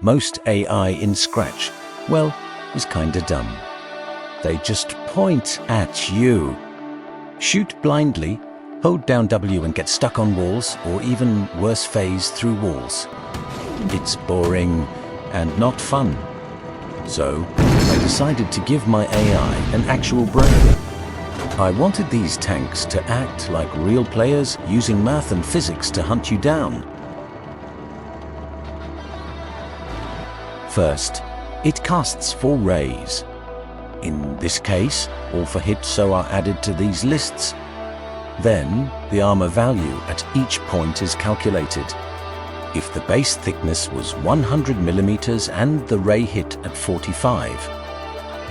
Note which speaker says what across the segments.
Speaker 1: Most AI in Scratch, well, is kinda dumb. They just point at you. Shoot blindly, hold down W and get stuck on walls, or even worse, phase through walls. It's boring and not fun. So, I decided to give my AI an actual brain. I wanted these tanks to act like real players using math and physics to hunt you down. First, it casts 4 rays. In this case, all 4 hits are added to these lists. Then, the armor value at each point is calculated. If the base thickness was 100 millimeters and the ray hit at 45,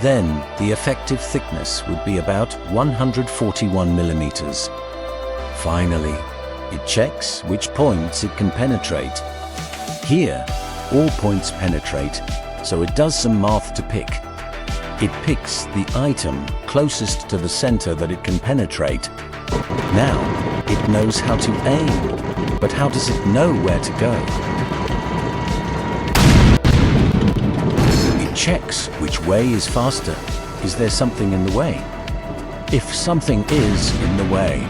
Speaker 1: then the effective thickness would be about 141 millimeters. Finally, it checks which points it can penetrate. Here, all points penetrate, so it does some math to pick. It picks the item closest to the center that it can penetrate. Now, it knows how to aim, but how does it know where to go? It checks which way is faster. Is there something in the way? If something is in the way,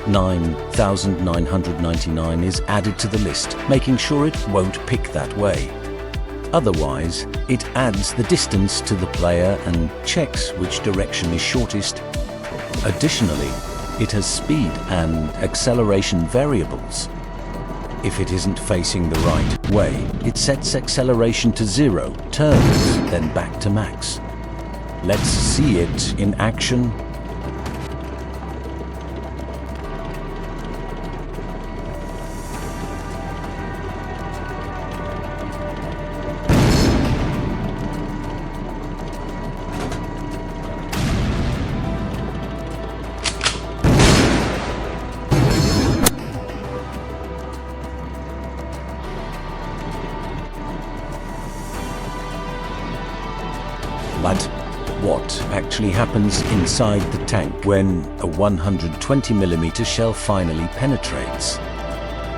Speaker 1: 9,999 is added to the list, making sure it won't pick that way. Otherwise, it adds the distance to the player and checks which direction is shortest. Additionally, it has speed and acceleration variables. If it isn't facing the right way, it sets acceleration to 0, turns, then back to max. Let's see it in action. But what actually happens inside the tank when a 120mm shell finally penetrates?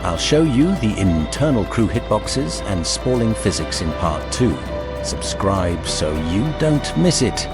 Speaker 1: I'll show you the internal crew hitboxes and spalling physics in part 2. Subscribe so you don't miss it.